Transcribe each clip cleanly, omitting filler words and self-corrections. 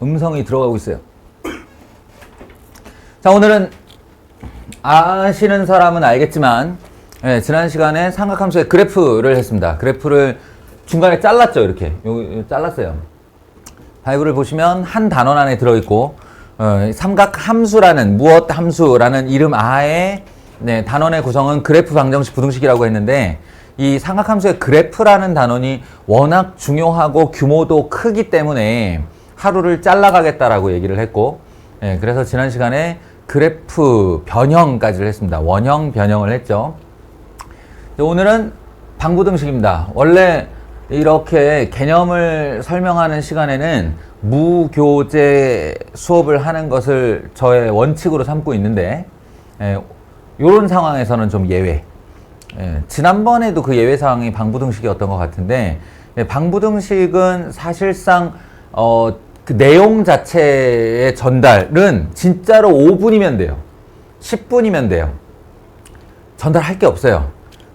음성이 들어가고 있어요. 자, 오늘은 아시는 사람은 알겠지만 지난 시간에 삼각함수의 그래프를 했습니다. 그래프를 중간에 잘랐죠. 이렇게 잘랐어요. 바이블을 보시면 한 단원 안에 들어있고 삼각함수라는 무엇 함수라는 이름 아래 단원의 구성은 그래프 방정식 부등식이라고 했는데 이 삼각함수의 그래프라는 단원이 워낙 중요하고 규모도 크기 때문에 하루를 잘라가겠다라고 얘기를 했고 그래서 지난 시간에 그래프 변형까지를 했습니다. 원형 변형을 했죠. 오늘은 방부등식입니다. 원래 이렇게 개념을 설명하는 시간에는 무교재 수업을 하는 것을 저의 원칙으로 삼고 있는데 이런 상황에서는 좀 예외. 지난번에도 그 예외 상황이 방부등식이었던 것 같은데 방부등식은 사실상 그 내용 자체의 전달은 진짜로 5분이면 돼요. 10분이면 돼요. 전달할 게 없어요.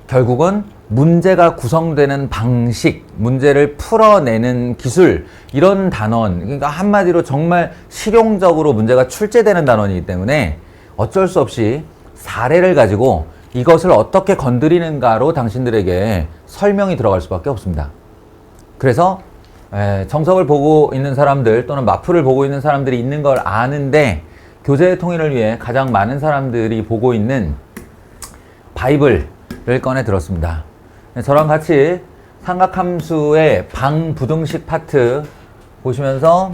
결국은 문제가 구성되는 방식, 문제를 풀어내는 기술, 이런 단원, 그러니까 한마디로 정말 실용적으로 문제가 출제되는 단원이기 때문에 어쩔 수 없이 사례를 가지고 이것을 어떻게 건드리는가로 당신들에게 설명이 들어갈 수밖에 없습니다. 그래서 정석을 보고 있는 사람들 또는 마프를 보고 있는 사람들이 있는 걸 아는데 교재의 통일을 위해 가장 많은 사람들이 보고 있는 바이블을 꺼내 들었습니다. 저랑 같이 삼각함수의 방부등식 파트 보시면서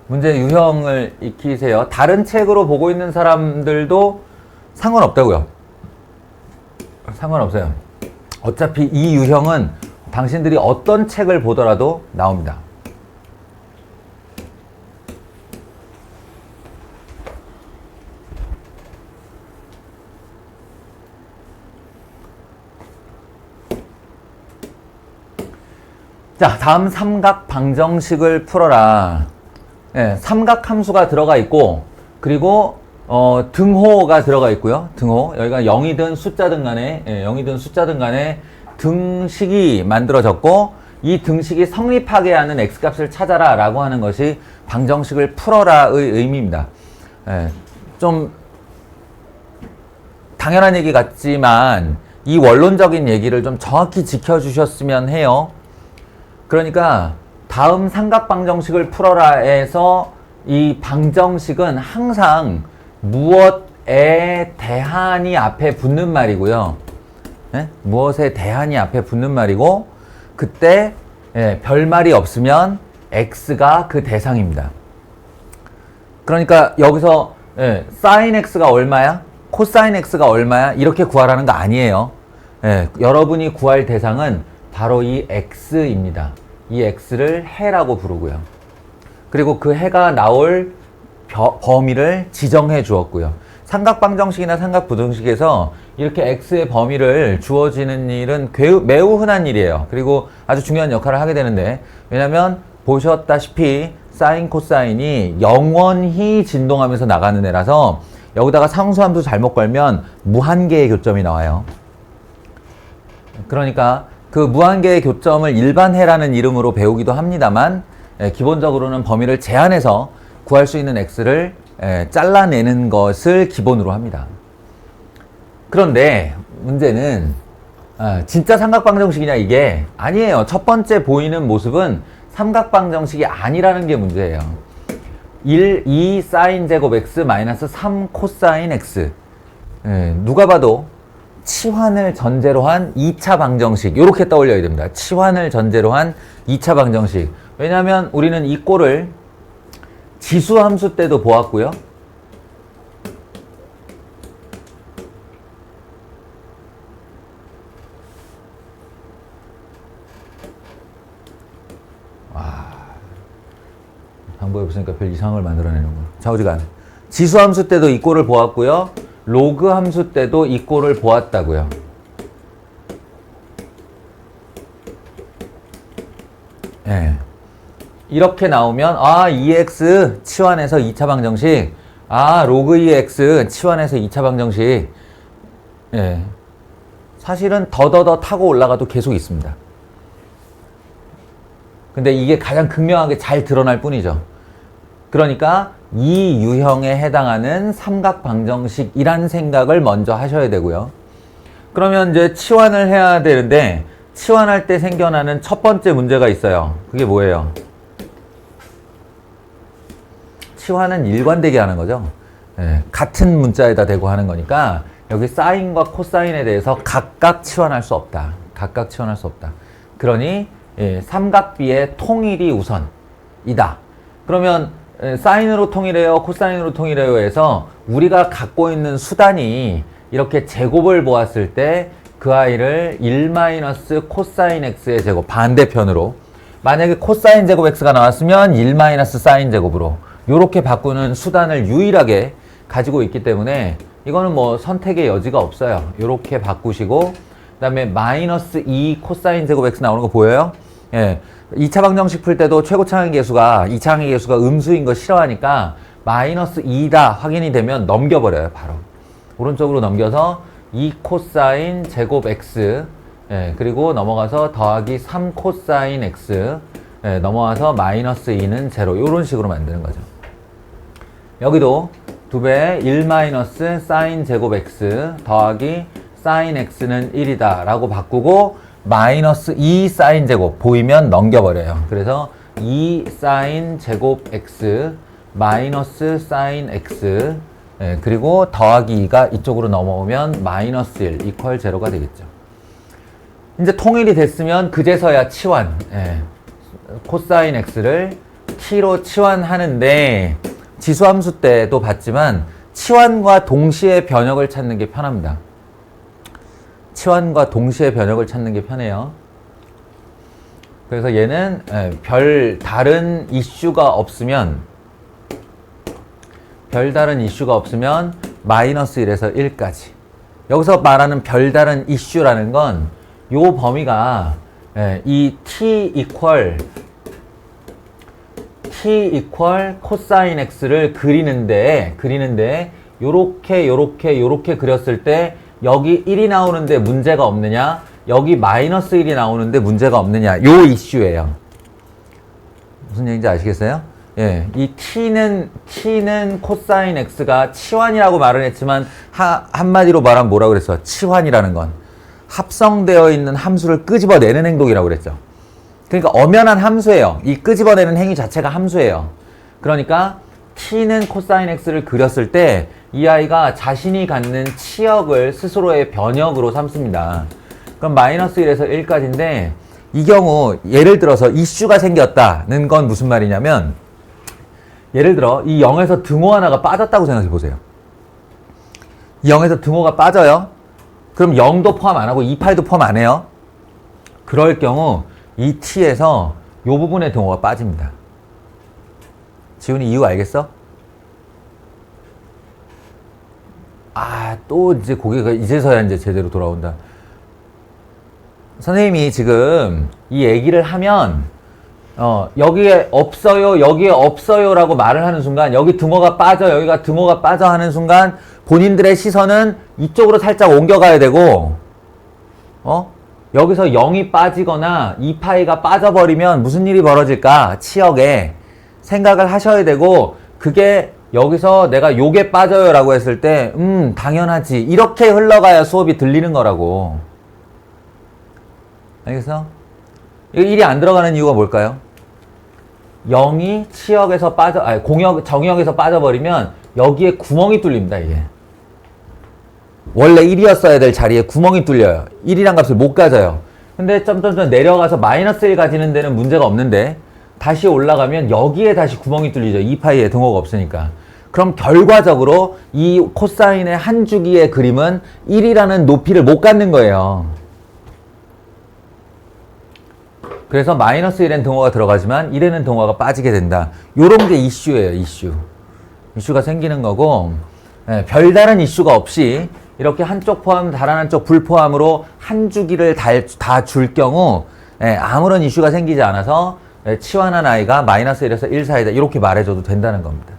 문제 유형을 익히세요. 다른 책으로 보고 있는 사람들도 상관없다고요. 상관없어요. 어차피 이 유형은 당신들이 어떤 책을 보더라도 나옵니다. 자, 다음 삼각 방정식을 풀어라. 삼각함수가 들어가 있고 그리고 등호가 들어가 있고요. 등호. 여기가 0이든 숫자든 간에 0이든 숫자든 간에 등식이 만들어졌고 이 등식이 성립하게 하는 x값을 찾아라 라고 하는 것이 방정식을 풀어라의 의미입니다. 좀 당연한 얘기 같지만 이 원론적인 얘기를 좀 정확히 지켜주셨으면 해요. 그러니까 다음 삼각방정식을 풀어라에서 이 방정식은 항상 무엇에 대한이 앞에 붙는 말이고요. 무엇에 대한이 앞에 붙는 말이고 그때 별말이 없으면 x가 그 대상입니다. 그러니까 여기서 sin x가 얼마야? 코사인 x가 얼마야? 이렇게 구하라는 거 아니에요. 여러분이 구할 대상은 바로 이 x입니다. 이 x를 해라고 부르고요. 그리고 그 해가 나올 범위를 지정해 주었고요. 삼각방정식이나 삼각부등식에서 이렇게 x의 범위를 주어지는 일은 매우 흔한 일이에요. 그리고 아주 중요한 역할을 하게 되는데 왜냐면 보셨다시피 사인 코사인이 영원히 진동하면서 나가는 애라서 여기다가 상수함수 잘못 걸면 무한계의 교점이 나와요. 그러니까 그 무한계의 교점을 일반해라는 이름으로 배우기도 합니다만 기본적으로는 범위를 제한해서 구할 수 있는 x를 잘라내는 것을 기본으로 합니다. 그런데 문제는 진짜 삼각방정식이냐 이게 아니에요. 첫 번째 보이는 모습은 삼각방정식이 아니라는 게 문제예요. 2 사인 제곱 x 마이너스 3 코사인 x 누가 봐도 치환을 전제로 한 2차 방정식 이렇게 떠올려야 됩니다. 치환을 전제로 한 2차 방정식. 왜냐하면 우리는 이 꼴을 지수함수 때도 보았고요. 방법이 없으니까 별 이상을 만들어내는 거. 좌우지간. 지수함수 때도 이 꼴을 보았고요. 로그 함수 때도 이 꼴을 보았다고요. 이렇게 나오면 2x 치환해서 2차 방정식, 로그 2x 치환해서 2차 방정식. 사실은 더더더 타고 올라가도 계속 있습니다. 근데 이게 가장 극명하게 잘 드러날 뿐이죠. 그러니까 이 유형에 해당하는 삼각방정식이란 생각을 먼저 하셔야 되고요. 그러면 이제 치환을 해야 되는데 치환할 때 생겨나는 첫 번째 문제가 있어요. 그게 뭐예요? 치환은 일관되게 하는 거죠. 예, 같은 문자에다 대고 하는 거니까 여기 사인과 코사인에 대해서 각각 치환할 수 없다. 각각 치환할 수 없다. 그러니 삼각비의 통일이 우선이다. 그러면 사인으로 통일해요, 코사인으로 통일해요 해서 우리가 갖고 있는 수단이 이렇게 제곱을 보았을 때 그 아이를 1 코사인 x의 제곱 반대편으로, 만약에 코사인 제곱 x가 나왔으면 1 사인 제곱으로 이렇게 바꾸는 수단을 유일하게 가지고 있기 때문에 이거는 뭐 선택의 여지가 없어요. 이렇게 바꾸시고 그 다음에 마이너스 2 코사인 제곱 x 나오는 거 보여요? 예. 2차 방정식 풀 때도 최고차항의 계수가 2차항의 계수가 음수인 거 싫어하니까 마이너스 2다 확인이 되면 넘겨버려요. 바로 오른쪽으로 넘겨서 2 코사인 제곱 x, 예, 그리고 넘어가서 더하기 3 코사인 x, 예, 넘어와서 마이너스 2는 제로, 이런 식으로 만드는 거죠. 여기도 2배 1 사인 제곱 x 더하기 사인 x는 1이다 라고 바꾸고 마이너스 2 사인 제곱 보이면 넘겨버려요. 그래서 2 사인 제곱 x 마이너스 사인 x, 예, 그리고 더하기 2가 이쪽으로 넘어오면 마이너스 1 이퀄 제로가 되겠죠. 이제 통일이 됐으면 그제서야 치환, 예, 코사인 x를 t로 치환하는데 지수함수 때도 봤지만 치환과 동시에 변역을 찾는 게 편합니다. 치환과 동시에 변역을 찾는 게 편해요. 그래서 얘는 별 다른 이슈가 없으면 마이너스 1에서 1까지. 여기서 말하는 별다른 이슈라는 건 요 범위가 이 t 이퀄 코사인 x를 그리는데 요렇게 그렸을 때 여기 1이 나오는데 문제가 없느냐, 여기 마이너스 1이 나오는데 문제가 없느냐, 요 이슈예요. 무슨 얘기인지 아시겠어요? 예, 이 t는 코사인 x가 치환이라고 말을 했지만 한마디로 말하면 뭐라고 그랬어? 치환이라는 건 합성되어 있는 함수를 끄집어내는 행동이라고 그랬죠. 그러니까 엄연한 함수예요. 이 끄집어내는 행위 자체가 함수예요. 그러니까 t는 코사인 x를 그렸을 때 이 아이가 자신이 갖는 치역을 스스로의 변역으로 삼습니다. 그럼 마이너스 1에서 1까지인데 이 경우 예를 들어서 이슈가 생겼다는 건 무슨 말이냐면, 예를 들어 이 0에서 등호 하나가 빠졌다고 생각해 보세요. 이 0에서 등호가 빠져요. 그럼 0도 포함 안 하고 28도 포함 안 해요. 그럴 경우 이 t에서 이 부분의 등호가 빠집니다. 지훈이 이유 알겠어? 또 이제 고개가 이제서야 이제 제대로 돌아온다. 선생님이 지금 이 얘기를 하면 여기에 없어요 라고 말을 하는 순간, 여기 등호가 빠져, 여기가 등호가 빠져 하는 순간 본인들의 시선은 이쪽으로 살짝 옮겨가야 되고, 여기서 0이 빠지거나 2파이가 빠져버리면 무슨 일이 벌어질까? 치역에 생각을 하셔야 되고, 그게 여기서 내가 요게 빠져요 라고 했을 때 당연하지, 이렇게 흘러가야 수업이 들리는 거라고. 알겠어? 이거 1이 안 들어가는 이유가 뭘까요? 0이 치역에서 정역에서 빠져버리면 여기에 구멍이 뚫립니다, 이게. 원래 1이었어야 될 자리에 구멍이 뚫려요. 1이란 값을 못 가져요. 근데 점점점 내려가서 마이너스 1 가지는 데는 문제가 없는데 다시 올라가면 여기에 다시 구멍이 뚫리죠. 2파이에 등호가 없으니까. 그럼 결과적으로 이 코사인의 한 주기의 그림은 1이라는 높이를 못 갖는 거예요. 그래서 마이너스 1에는 등호가 들어가지만 1에는 등호가 빠지게 된다. 요런 게 이슈예요, 이슈. 이슈가 생기는 거고, 별다른 이슈가 없이 이렇게 한쪽 포함, 다른 한쪽 불포함으로 한 주기를 다 줄 경우 아무런 이슈가 생기지 않아서 치환한 아이가 마이너스 1에서 1 사이다, 이렇게 말해줘도 된다는 겁니다.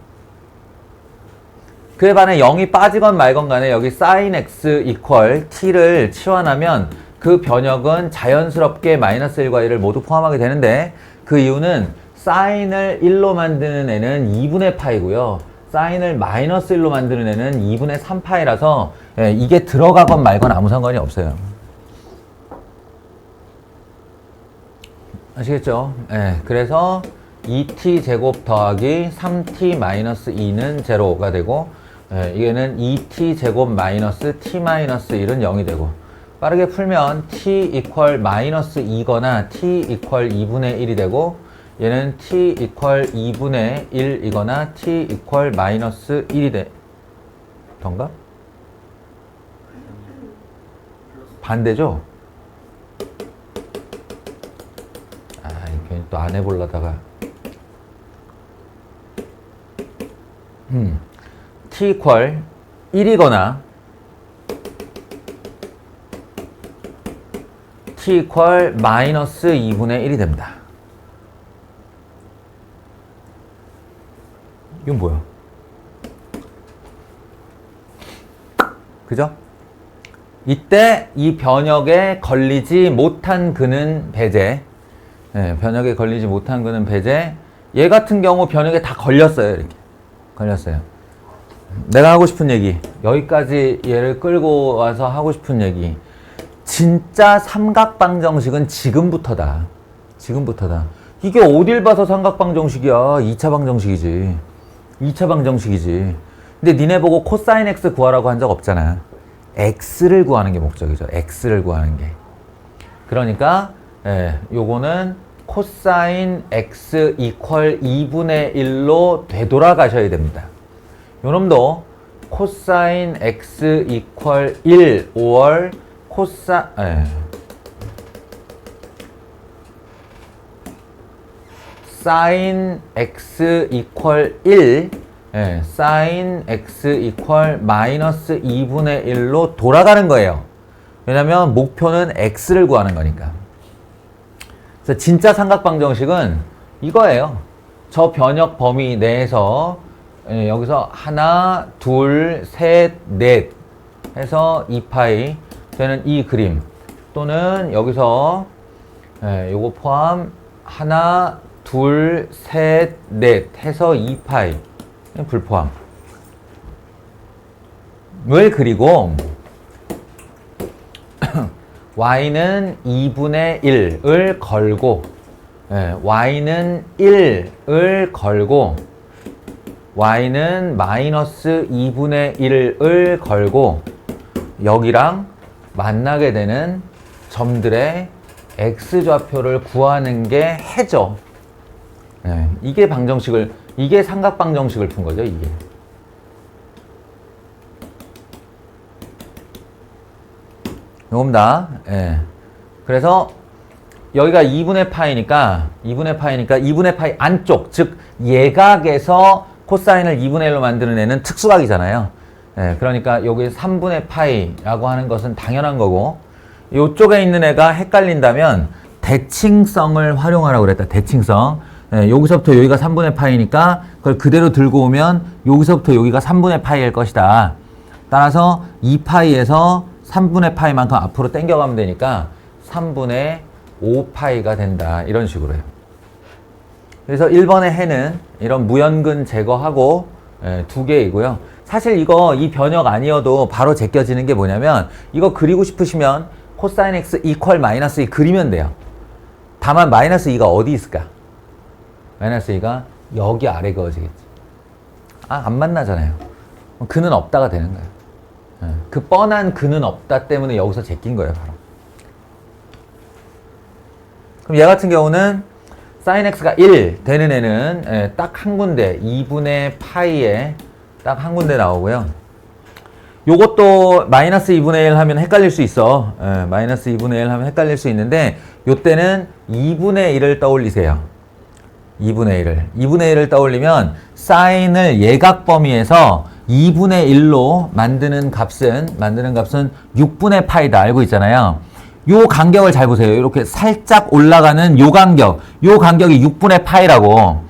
그에 반해 0이 빠지건 말건 간에 여기 sin x 이퀄 t를 치환하면 그 그 변역은 자연스럽게 마이너스 1과 1을 모두 포함하게 되는데 그 이유는 사인을 1로 만드는 애는 2분의 파이고요. 사인을 마이너스 1로 만드는 애는 2분의 3파이라서 이게 들어가건 말건 아무 상관이 없어요. 아시겠죠? 그래서 2t 제곱 더하기 3t 마이너스 2는 제로가 되고 이게는 2t 제곱 마이너스 t 마이너스 1은 0이 되고 빠르게 풀면 t 이퀄 마이너스 2거나 t 이퀄 2분의 1이 되고 얘는 t 이퀄 2분의 1이거나 t 이퀄 마이너스 1이 되던가? 반대죠? 괜히 또 안 해보려다가 t 이퀄 1이거나 t 이퀄 마이너스 2분의 1이 됩니다. 이건 뭐야? 그죠? 이때 이 변역에 걸리지 못한 근은 배제. 변역에 걸리지 못한 근은 배제. 얘 같은 경우 변역에 다 걸렸어요. 이렇게. 걸렸어요. 내가 하고 싶은 얘기. 여기까지 얘를 끌고 와서 하고 싶은 얘기. 진짜 삼각방정식은 지금부터다. 지금부터다. 이게 어딜 봐서 삼각방정식이야. 2차 방정식이지. 2차 방정식이지. 근데 니네 보고 코사인 x 구하라고 한 적 없잖아. x를 구하는 게 목적이죠. x를 구하는 게. 그러니까 요거는 코사인 x 이퀄 2분의 1로 되돌아가셔야 됩니다. 요놈도 코사인 x 이퀄 1 or 사인 x 이퀄 1 사인 x 이퀄 마이너스 2분의 1로 돌아가는 거예요. 왜냐면 목표는 x를 구하는 거니까. 그래서 진짜 삼각방정식은 이거예요. 저 변역 범위 내에서 여기서 하나, 둘, 셋, 넷 해서 2파이 되는 이 그림 또는 여기서 요거 포함 하나, 둘, 셋, 넷 해서 2파이 불포함 을 그리고 y는 2분의 1을 걸고 y는 1을 걸고 y는 마이너스 2분의 1을 걸고 여기랑 만나게 되는 점들의 x좌표를 구하는 게 해죠. 이게 방정식을, 이게 삼각방정식을 푼 거죠, 이게. 요겁니다. 그래서 여기가 2분의 파이니까 2분의 파이 안쪽, 즉 예각에서 코사인을 2분의 1로 만드는 애는 특수각이잖아요. 그러니까 여기 3분의 파이라고 하는 것은 당연한 거고 요쪽에 있는 애가 헷갈린다면 대칭성을 활용하라고 그랬다. 대칭성. 여기서부터 여기가 3분의 파이니까 그걸 그대로 들고 오면 여기서부터 여기가 3분의 파이일 것이다. 따라서 2파이에서 3분의 파이만큼 앞으로 당겨가면 되니까 3분의 5파이가 된다. 이런 식으로 해요. 그래서 1번의 해는 이런 무연근 제거하고 두 개이고요. 사실 이거 이 변역 아니어도 바로 제껴지는 게 뭐냐면 이거 그리고 싶으시면 코사인 x 이퀄 마이너스 2 그리면 돼요. 다만 마이너스 2가 어디 있을까? 마이너스 2가 여기 아래 그어지겠지. 안 만나잖아요. 근은 없다가 되는 거예요. 그 뻔한 근은 없다 때문에 여기서 제낀 거예요, 바로. 그럼 얘 같은 경우는 sin x가 1 되는 애는 딱 한 군데 2분의 파이에 딱 한 군데 나오고요. 요것도 마이너스 2분의 1 하면 헷갈릴 수 있어. 마이너스 2분의 1 하면 헷갈릴 수 있는데 요때는 2분의 1을 떠올리세요. 2분의 1을 떠올리면 사인을 예각 범위에서 2분의 1로 만드는 값은 6분의 파이다. 알고 있잖아요. 요 간격을 잘 보세요. 이렇게 살짝 올라가는 요 간격이 6분의 파이라고.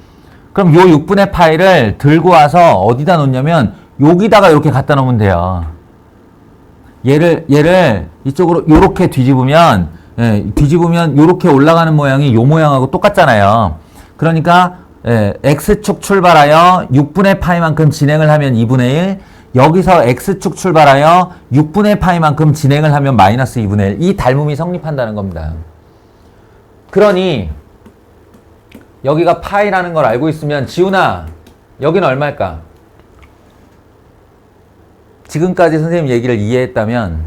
그럼 요 6분의 파이를 들고 와서 어디다 놓냐면 여기다가 이렇게 갖다 놓으면 돼요. 얘를 이쪽으로 요렇게 뒤집으면, 뒤집으면 요렇게 올라가는 모양이 요 모양하고 똑같잖아요. 그러니까, X축 출발하여 6분의 파이만큼 진행을 하면 2분의 1, 여기서 X축 출발하여 6분의 파이만큼 진행을 하면 마이너스 2분의 1. 이 닮음이 성립한다는 겁니다. 그러니, 여기가 파이라는 걸 알고 있으면, 지훈아, 여기는 얼마일까? 지금까지 선생님 얘기를 이해했다면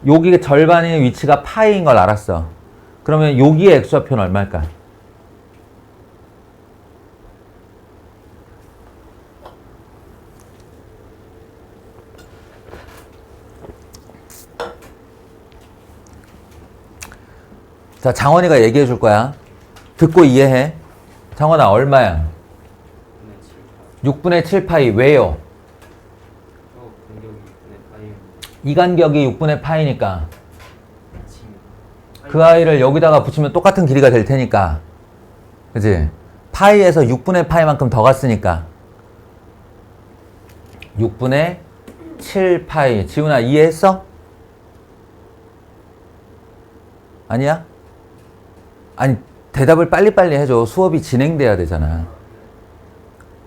여기 절반의 위치가 파이인 걸 알았어. 그러면 여기의 x좌표는 얼마일까? 자, 장원이가 얘기해 줄 거야. 듣고 이해해. 장원아, 얼마야? 6분의 7파이. 왜요? 이 간격이 6분의 파이니까 그 아이를 여기다가 붙이면 똑같은 길이가 될 테니까, 그치? 파이에서 6분의 파이만큼 더 갔으니까 6분의 7파이. 지훈아, 이해했어? 아니야? 아니, 대답을 빨리빨리 해줘. 수업이 진행돼야 되잖아.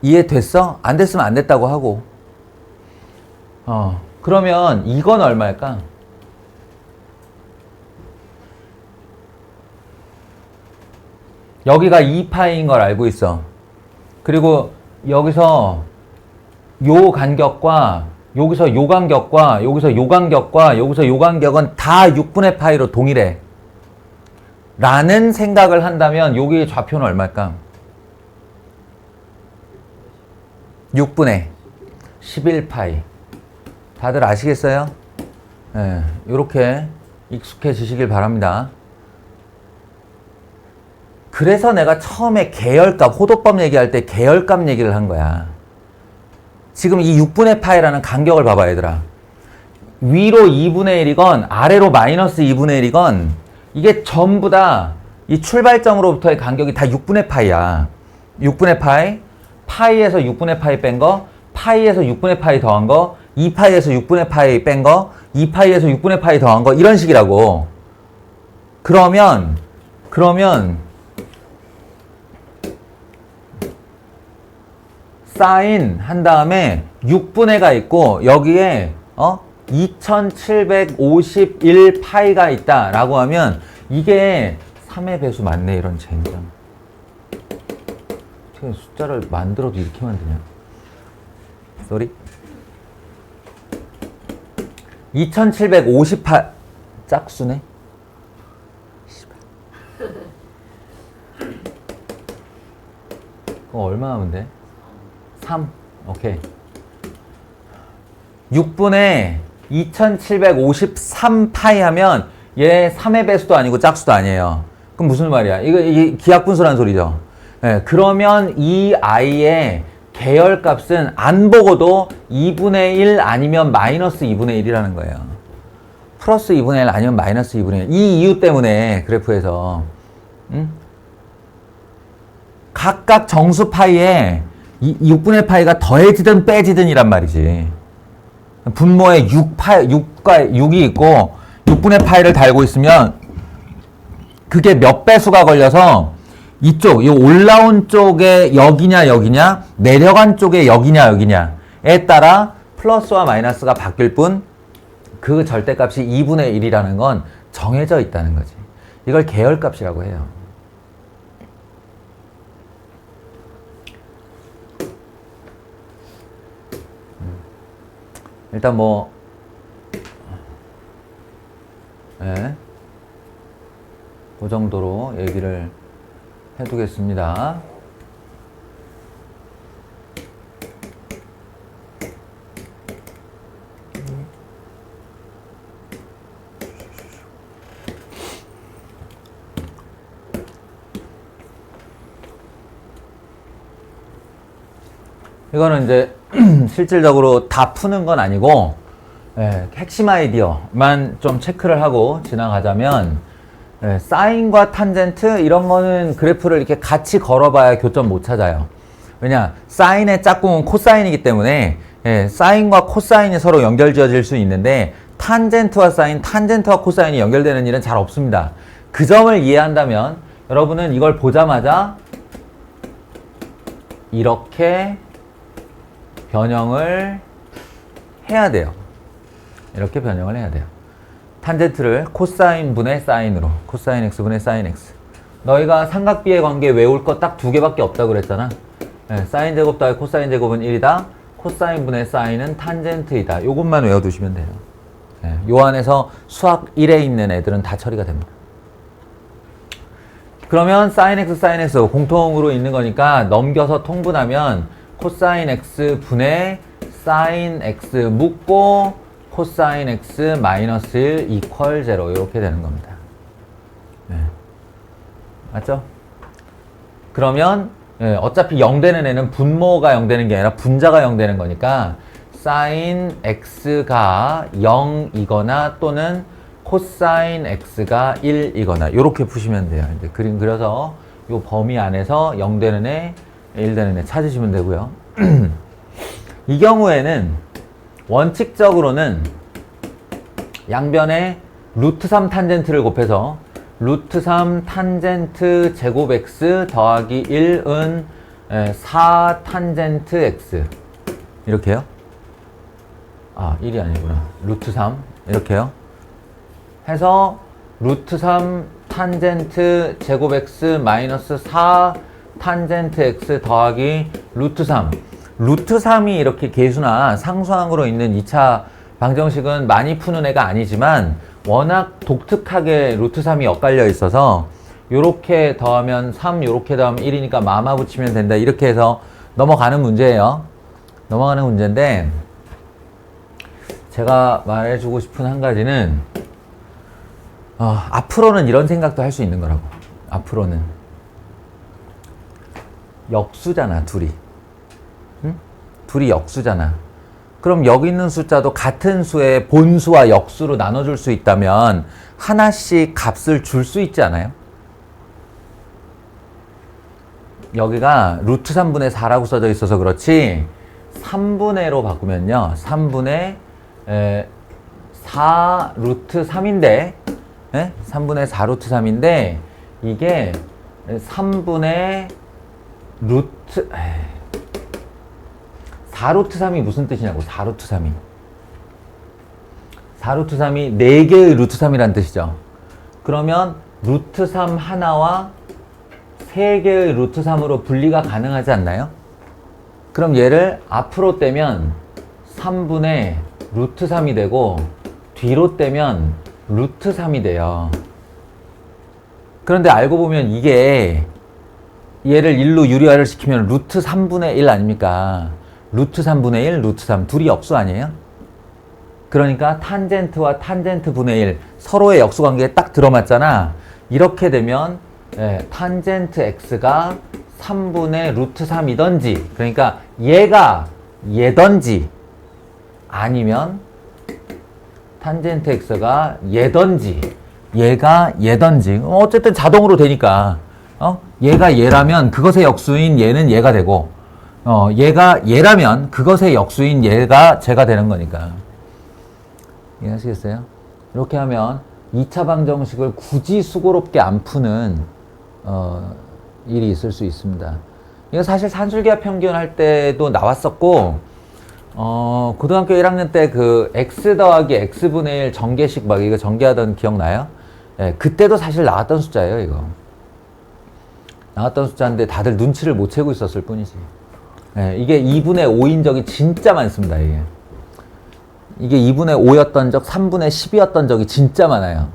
이해됐어? 안 됐으면 안 됐다고 하고. 그러면 이건 얼마일까? 여기가 2파이인 걸 알고 있어. 그리고 여기서 요 간격과 여기서 요 간격과 여기서 요 간격과 여기서 요 간격은 다 6분의 파이로 동일해. 라는 생각을 한다면 여기의 좌표는 얼마일까? 6분의 11파이. 다들 아시겠어요? 네, 이렇게 익숙해지시길 바랍니다. 그래서 내가 처음에 계열값, 호도법 얘기할 때 계열값 얘기를 한 거야. 지금 이 6분의 파이라는 간격을 봐봐, 얘들아. 위로 2분의 1이건 아래로 마이너스 2분의 1이건 이게 전부 다 이 출발점으로부터의 간격이 다 6분의 파이야. 6분의 파이, 파이에서 6분의 파이 뺀 거, 파이에서 6분의 파이 더한 거, 2파이에서 6분의 파이 뺀 거, 2파이에서 6분의 파이 더한 거, 이런 식이라고. 그러면 사인 한 다음에 6분의가 있고 여기에 2751 파이가 있다 라고 하면 이게 3의 배수 맞네. 이런 젠장. 어떻게 숫자를 만들어도 이렇게 만드냐. 쏘리. 2758 짝수네. 그거 얼마 하면 돼? 3. 오케이. 6분의 2753파이 하면 얘 3의 배수도 아니고 짝수도 아니에요. 그럼 무슨 말이야? 이게 기하분수라는 소리죠. 네, 그러면 이 아이의 계열값은 안 보고도 2분의 1 아니면 마이너스 2분의 1이라는 거예요. 플러스 2분의 1 아니면 마이너스 2분의 1. 이 이유 때문에 그래프에서 각각 정수 파이에 6분의 파이가 더해지든 빼지든 이란 말이지. 분모에 6이 있고 6분의 파이를 달고 있으면 그게 몇 배수가 걸려서 이쪽, 이 올라온 쪽에 여기냐, 내려간 쪽에 여기냐에 따라 플러스와 마이너스가 바뀔 뿐 그 절대값이 2분의 1이라는 건 정해져 있다는 거지. 이걸 계열값이라고 해요. 일단 그 정도로 얘기를 해두겠습니다. 이거는 이제 실질적으로 다 푸는 건 아니고 핵심 아이디어만 좀 체크를 하고 지나가자면 사인과 탄젠트 이런 거는 그래프를 이렇게 같이 걸어봐야 교점 못 찾아요. 왜냐? 사인의 짝꿍은 코사인이기 때문에 사인과 코사인이 서로 연결지어질 수 있는데 탄젠트와 사인, 탄젠트와 코사인이 연결되는 일은 잘 없습니다. 그 점을 이해한다면 여러분은 이걸 보자마자 이렇게 변형을 해야 돼요. 이렇게 변형을 해야 돼요. 탄젠트를 코사인 분의 사인으로, 코사인 x 분의 사인 x. 너희가 삼각비의 관계 외울 거 딱 두 개밖에 없다고 그랬잖아. 네, 사인 제곱 더하기 코사인 제곱은 1이다. 코사인 분의 사인은 탄젠트이다. 요것만 외워두시면 돼요. 네, 요 안에서 수학 1에 있는 애들은 다 처리가 됩니다. 그러면 사인 x, 사인 x 공통으로 있는 거니까 넘겨서 통분하면 코사인 x 분의 사인 x 묶고 코사인 x 마이너스 1 이퀄 0 이렇게 되는 겁니다. 네. 맞죠? 그러면 어차피 0 되는 애는 분모가 0 되는 게 아니라 분자가 0 되는 거니까 사인 x가 0이거나 또는 코사인 x가 1이거나 이렇게 푸시면 돼요. 이제 그림 그려서 이 범위 안에서 0 되는 애, 1 되는 애 찾으시면 되고요. 이 경우에는 원칙적으로는 양변에 루트 3 탄젠트를 곱해서 루트 3 탄젠트 제곱 x 더하기 1은 4 탄젠트 x 이렇게요? 아 1이 아니구나. 루트 3 이렇게요. 해서 루트 3 탄젠트 제곱 x 마이너스 4 탄젠트 x 더하기 루트 3. 루트 3이 이렇게 계수나 상수항으로 있는 2차 방정식은 많이 푸는 애가 아니지만 워낙 독특하게 루트 3이 엇갈려 있어서 요렇게 더하면 3, 요렇게 더하면 1이니까 마마 붙이면 된다. 이렇게 해서 넘어가는 문제예요. 넘어가는 문제인데 제가 말해주고 싶은 한 가지는 앞으로는 이런 생각도 할 수 있는 거라고. 앞으로는 역수잖아, 둘이. 응? 둘이 역수잖아. 그럼 여기 있는 숫자도 같은 수의 본수와 역수로 나눠줄 수 있다면 하나씩 값을 줄 수 있지 않아요? 여기가 루트 3분의 4라고 써져 있어서 그렇지 3분의로 바꾸면요 3분의 4 루트 3인데 3분의 4 루트 3인데 이게 3분의 루트 4루트 3이 무슨 뜻이냐고. 4루트 3이 4루트 3이 4개의 루트 3이라는 뜻이죠. 그러면 루트 3 하나와 3개의 루트 3으로 분리가 가능하지 않나요? 그럼 얘를 앞으로 떼면 3분의 루트 3이 되고 뒤로 떼면 루트 3이 돼요. 그런데 알고 보면 이게 얘를 1로 유리화를 시키면 루트 3분의 1 아닙니까? 루트 3분의 1, 루트 3 둘이 역수 아니에요? 그러니까 탄젠트와 탄젠트 분의 1 서로의 역수 관계에 딱 들어맞잖아. 이렇게 되면 탄젠트 x가 3분의 루트 3이던지 그러니까 얘가 얘던지 아니면 탄젠트 x가 얘던지 얘가 얘던지 어쨌든 자동으로 되니까 얘가 얘라면 그것의 역수인 얘는 얘가 되고 얘가 얘라면 그것의 역수인 얘가 제가 되는 거니까. 이해하시겠어요? 이렇게 하면 2차 방정식을 굳이 수고롭게 안 푸는 일이 있을 수 있습니다. 이거 사실 산술기하 평균 할 때도 나왔었고 고등학교 1학년 때 그 x 더하기 x분의 1 전개식 막 이거 전개하던 기억나요? 예, 그때도 사실 나왔던 숫자예요. 이거 나왔던 숫자인데 다들 눈치를 못 채고 있었을 뿐이지. 예, 이게 2분의 5인 적이 진짜 많습니다. 이게 2분의 5였던 적, 3분의 10이었던 적이 진짜 많아요.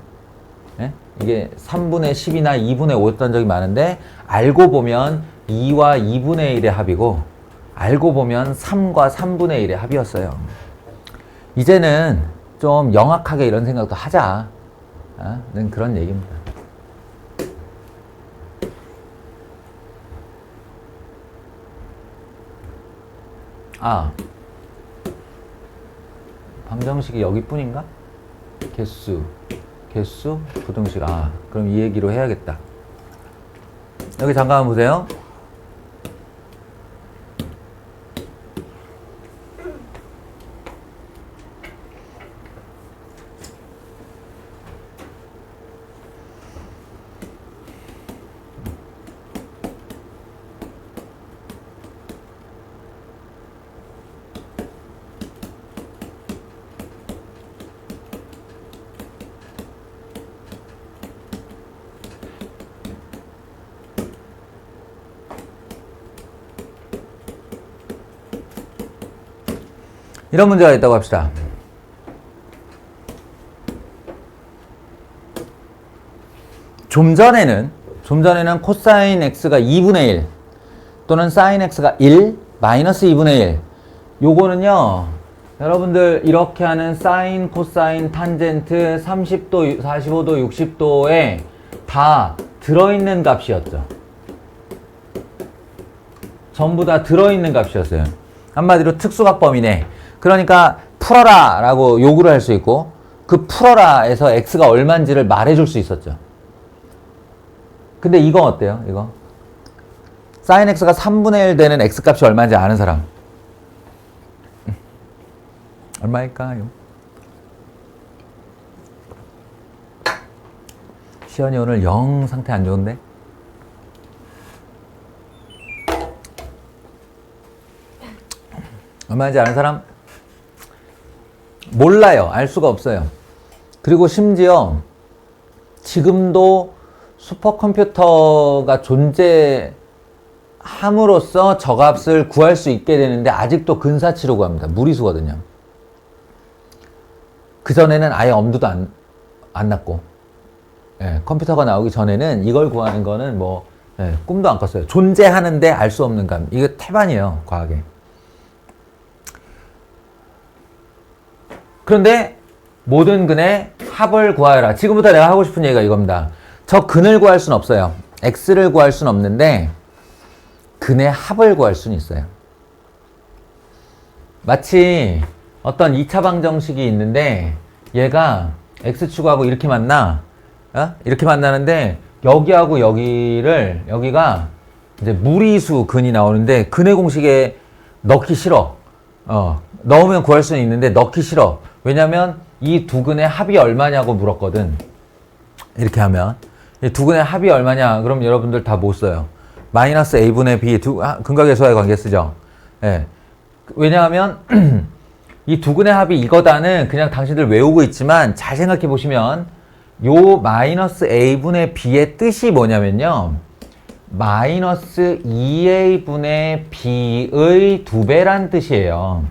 예? 이게 3분의 10이나 2분의 5였던 적이 많은데 알고 보면 2와 2분의 1의 합이고 알고 보면 3과 3분의 1의 합이었어요. 이제는 좀 영악하게 이런 생각도 하자. 는 그런 얘기입니다. 방정식이 여기뿐인가? 개수, 부등식. 그럼 이 얘기로 해야겠다. 여기 잠깐만 보세요. 이런 문제가 있다고 합시다. 좀 전에는 코사인 x가 2분의 1 또는 사인 x가 1 마이너스 2분의 1 요거는요 여러분들 이렇게 하는 사인, 코사인, 탄젠트 30도, 45도, 60도에 다 들어있는 값이었죠. 전부 다 들어있는 값이었어요. 한마디로 특수각범이네. 그러니까 풀어라 라고 요구를 할 수 있고 그 풀어라에서 x가 얼마인지를 말해줄 수 있었죠. 근데 이거 어때요? 이거 사인 x가 3분의 1 되는 x값이 얼마인지 아는 사람 얼마일까요? 시연이 오늘 영 상태 안 좋은데? 얼마인지 아는 사람? 몰라요. 알 수가 없어요. 그리고 심지어 지금도 슈퍼컴퓨터가 존재함으로써 저 값을 구할 수 있게 되는데 아직도 근사치로 구합니다. 무리수거든요. 그전에는 아예 엄두도 안 났고 예, 컴퓨터가 나오기 전에는 이걸 구하는 거는 뭐 예, 꿈도 안 꿨어요. 존재하는데 알 수 없는 감. 이거 태반이에요. 과학에. 그런데 모든 근의 합을 구하여라. 지금부터 내가 하고 싶은 얘기가 이겁니다. 저 근을 구할 수는 없어요. x를 구할 수는 없는데 근의 합을 구할 수는 있어요. 마치 어떤 2차 방정식이 있는데 얘가 x축하고 이렇게 만나 이렇게 만나는데 여기하고 여기가 이제 무리수 근이 나오는데 근의 공식에 넣기 싫어. 넣으면 구할 수는 있는데 넣기 싫어. 왜냐면 이 두 근의 합이 얼마냐고 물었거든. 이렇게 하면 이 두 근의 합이 얼마냐? 그럼 여러분들 다 못 써요. 마이너스 a분의 b 근각계수와의 관계 쓰죠. 예. 왜냐하면 이 두 근의 합이 이거다는 그냥 당신들 외우고 있지만 잘 생각해 보시면 요 마이너스 a분의 b의 뜻이 뭐냐면요. 마이너스 2a분의 b의 2배란 뜻이에요.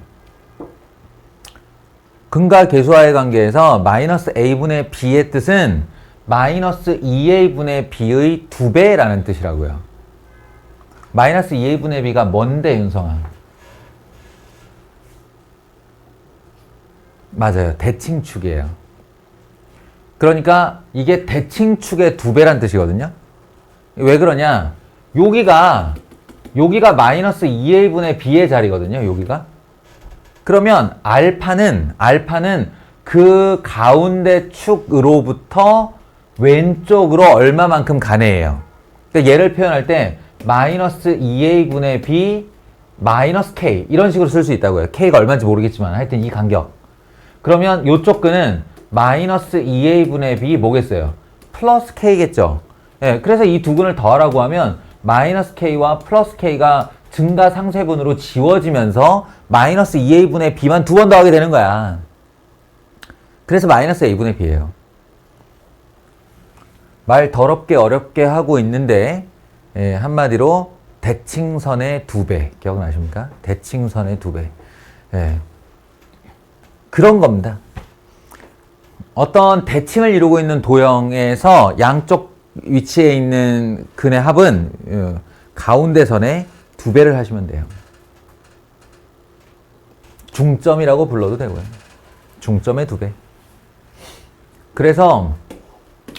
근과 계수와의 관계에서 마이너스 a분의 b의 뜻은 마이너스 2a분의 b의 2배라는 뜻이라고요. 마이너스 2a분의 b가 뭔데, 윤성아? 맞아요. 대칭축이에요. 그러니까 이게 대칭축의 2배란 뜻이거든요. 왜 그러냐? 여기가 마이너스 2a분의 b의 자리거든요. 여기가. 그러면 알파는 그 가운데 축으로부터 왼쪽으로 얼마만큼 가네요. 그러니까 얘를 표현할 때 마이너스 2a분의 b 마이너스 k 이런 식으로 쓸 수 있다고요. k가 얼마인지 모르겠지만 하여튼 이 간격. 그러면 요쪽 근은 마이너스 2a분의 b 뭐겠어요? 플러스 k겠죠. 예, 그래서 이 두 근을 더하라고 하면 마이너스 k와 플러스 k가 증가상쇄분으로 지워지면서 마이너스 2a분의 b만 두 번 더하게 되는 거야. 그래서 마이너스 a분의 b예요. 말 더럽게 어렵게 하고 있는데 예, 한마디로 대칭선의 2배. 기억나십니까? 대칭선의 2배. 예. 그런 겁니다. 어떤 대칭을 이루고 있는 도형에서 양쪽 위치에 있는 근의 합은 가운데 선의 2배를 하시면 돼요. 중점이라고 불러도 되고요. 중점의 2배. 그래서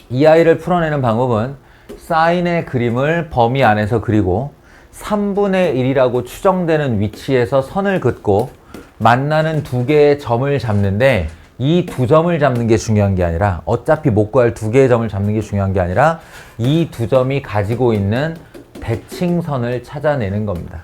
이 아이를 풀어내는 방법은 사인의 그림을 범위 안에서 그리고 3분의 1이라고 추정되는 위치에서 선을 긋고 만나는 두 개의 점을 잡는데 이 두 점을 잡는 게 중요한 게 아니라 어차피 못 구할 두 개의 점을 잡는 게 중요한 게 아니라 이 두 점이 가지고 있는 대칭선을 찾아내는 겁니다.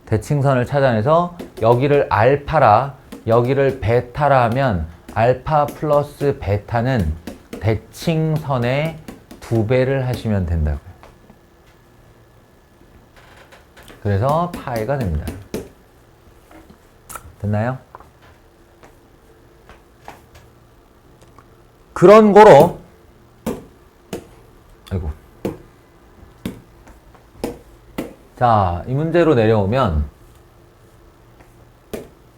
대칭선을 찾아내서 여기를 알파라 여기를 베타라 하면 알파 플러스 베타는 대칭선의 2배를 하시면 된다고요. 그래서 파이가 됩니다. 됐나요? 그런 거로 아이고. 자, 이 문제로 내려오면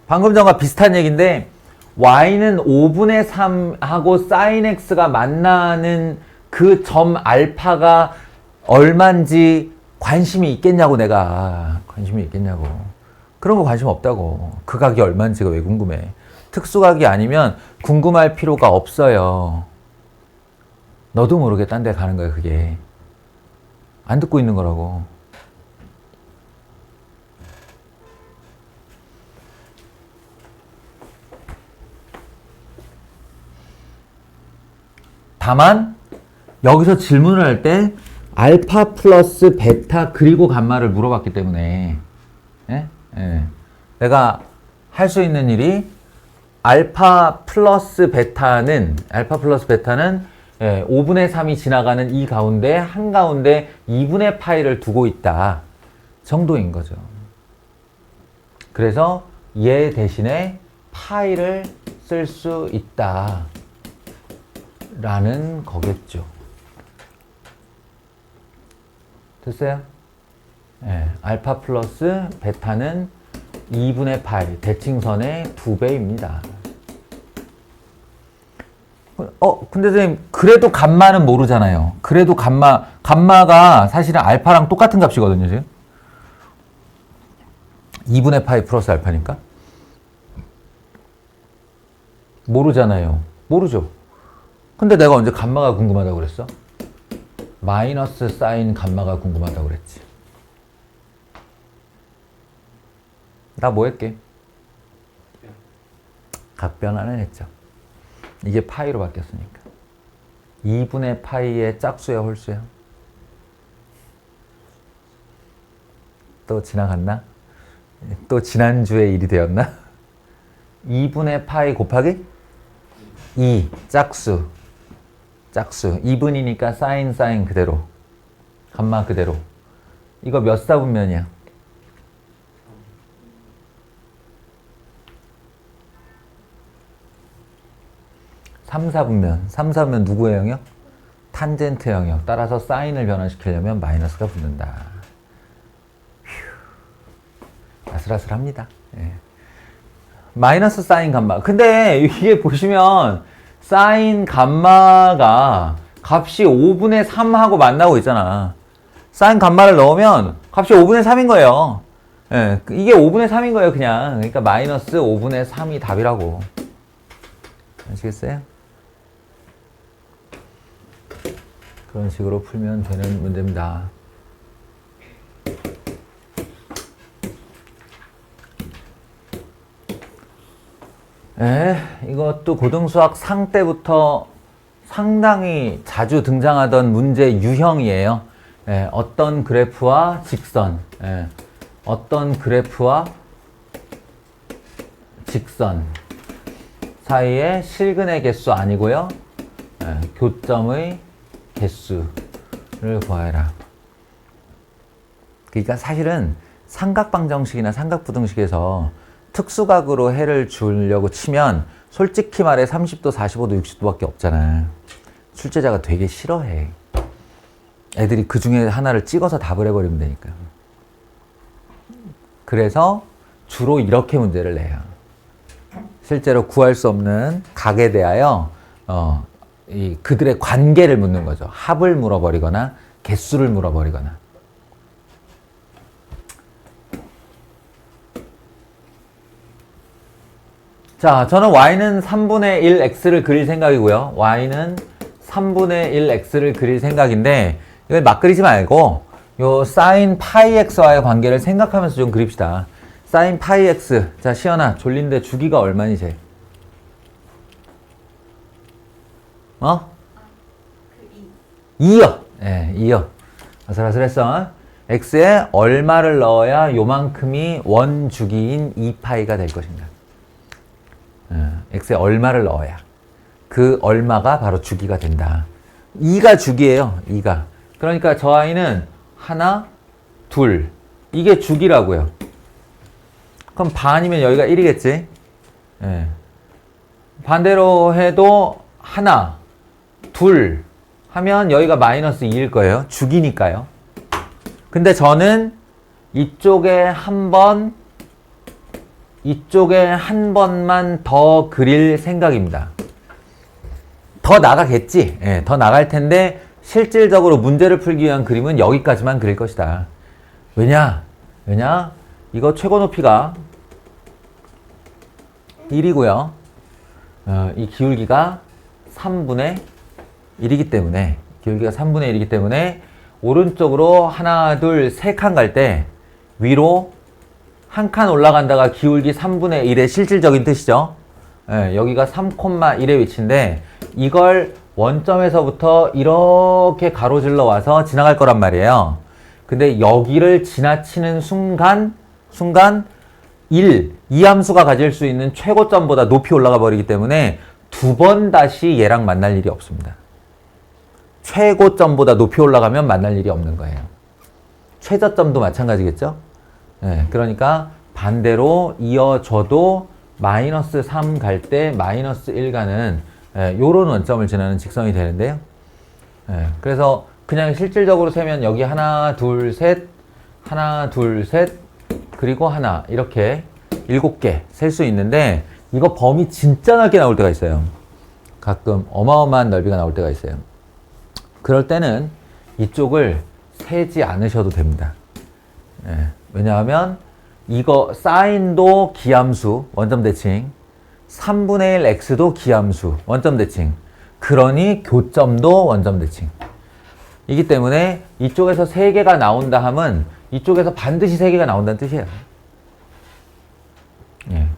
방금 전과 비슷한 얘기인데 y는 5분의 3하고 sin x가 만나는 그 점 알파가 얼만지 관심이 있겠냐고. 내가 관심이 있겠냐고. 그런 거 관심 없다고. 그 각이 얼만지가 왜 궁금해. 특수각이 아니면 궁금할 필요가 없어요. 너도 모르게 딴 데 가는 거야. 그게 안 듣고 있는 거라고. 다만 여기서 질문을 할 때 알파 플러스 베타 그리고 감마를 물어봤기 때문에 내가 할 수 있는 일이 알파 플러스 베타는 5분의 3이 지나가는 이 가운데 한가운데 2분의 파이를 두고 있다 정도인 거죠. 그래서 얘 대신에 파이를 쓸 수 있다 라는 거겠죠. 됐어요? 네, 알파 플러스 베타는 2분의 파이, 대칭선의 2배입니다. 근데 선생님, 그래도 감마는 모르잖아요. 그래도 감마가 사실은 알파랑 똑같은 값이거든요, 지금. 2분의 파이 플러스 알파니까. 모르잖아요. 모르죠. 근데 내가 언제 감마가 궁금하다고 그랬어? 마이너스 사인 감마가 궁금하다고 그랬지. 나 뭐 할게? 각변환을 했죠. 이게 파이로 바뀌었으니까. 2분의 파이의 짝수야, 홀수야? 또 지나갔나? 또 지난주의 일이 되었나? 2분의 파이 곱하기 2, 짝수. 2분이니까 사인 그대로. 감마 그대로. 이거 몇 사분면이야? 3사분면. 3사분면 누구의 영역? 탄젠트 영역. 따라서 사인을 변화시키려면 마이너스가 붙는다. 휴. 아슬아슬합니다. 예. 마이너스 사인 감마. 근데 이게 보시면 사인 감마가 값이 5분의 3하고 만나고 있잖아. 사인 감마를 넣으면 값이 5분의 3인 거예요. 예, 이게 5분의 3인 거예요, 그냥. 그러니까 마이너스 5분의 3이 답이라고. 아시겠어요? 그런 식으로 풀면 되는 문제입니다. 이것도 고등수학 상 때부터 상당히 자주 등장하던 문제 유형이에요. 어떤 그래프와 직선, 어떤 그래프와 직선 사이의 실근의 개수 아니고요. 교점의 개수를 구하라. 그러니까 사실은 삼각방정식이나 삼각부등식에서 특수각으로 해를 주려고 치면 솔직히 말해 30도, 45도, 60도밖에 없잖아. 출제자가 되게 싫어해. 애들이 그 중에 하나를 찍어서 답을 해버리면 되니까. 그래서 주로 이렇게 문제를 내요. 실제로 구할 수 없는 각에 대하여 그들의 관계를 묻는 거죠. 합을 물어버리거나 개수를 물어버리거나. 자, 저는 y는 3분의 1 x를 그릴 생각이고요. y는 3분의 1 x를 그릴 생각인데 이걸 막 그리지 말고 요 sin 파이 x와의 관계를 생각하면서 좀 그립시다. sin 파이 x. 자, 시연아, 졸린데 주기가 얼마니, 쟤? 2요. 예, 2요. 아슬아슬했어. x에 얼마를 넣어야 요만큼이 원주기인 2파이가 될 것인가? x에 얼마를 넣어야 그 얼마가 바로 주기가 된다. 2가 주기예요. 2가. 그러니까 저 아이는 하나, 둘. 이게 주기라고요. 그럼 반이면 여기가 1이겠지? 예. 반대로 해도 하나, 둘 하면 여기가 마이너스 2일 거예요. 주기니까요. 근데 저는 이쪽에 한 번, 이쪽에 한 번만 더 그릴 생각입니다. 더 나가겠지. 예, 더 나갈 텐데 실질적으로 문제를 풀기 위한 그림은 여기까지만 그릴 것이다. 왜냐? 이거 최고 높이가 1이고요. 이 기울기가 3분의 1이기 때문에 오른쪽으로 하나, 둘, 세 칸 갈 때 위로 한 칸 올라간다가 기울기 3분의 1의 실질적인 뜻이죠. 예, 여기가 3,1의 위치인데 이걸 원점에서부터 이렇게 가로질러 와서 지나갈 거란 말이에요. 근데 여기를 지나치는 순간 1, 이 함수가 가질 수 있는 최고점보다 높이 올라가 버리기 때문에 두 번 다시 얘랑 만날 일이 없습니다. 최고점보다 높이 올라가면 만날 일이 없는 거예요. 최저점도 마찬가지겠죠? 네, 그러니까 반대로 이어져도 마이너스 3 갈 때 마이너스 1 가는 요런 원점을 지나는 직선이 되는데요. 그래서 그냥 실질적으로 세면 여기 하나, 둘, 셋, 그리고 하나 이렇게 7개 셀 수 있는데 이거 범위 진짜 넓게 나올 때가 있어요. 가끔 어마어마한 넓이가 나올 때가 있어요. 그럴 때는 이쪽을 세지 않으셔도 됩니다. 왜냐하면 이거 사인도 기함수 원점 대칭, 3분의 1 x도 기함수 원점 대칭, 그러니 교점도 원점 대칭 이기 때문에 이쪽에서 3개가 나온다 함은 이쪽에서 반드시 3개가 나온다는 뜻이에요.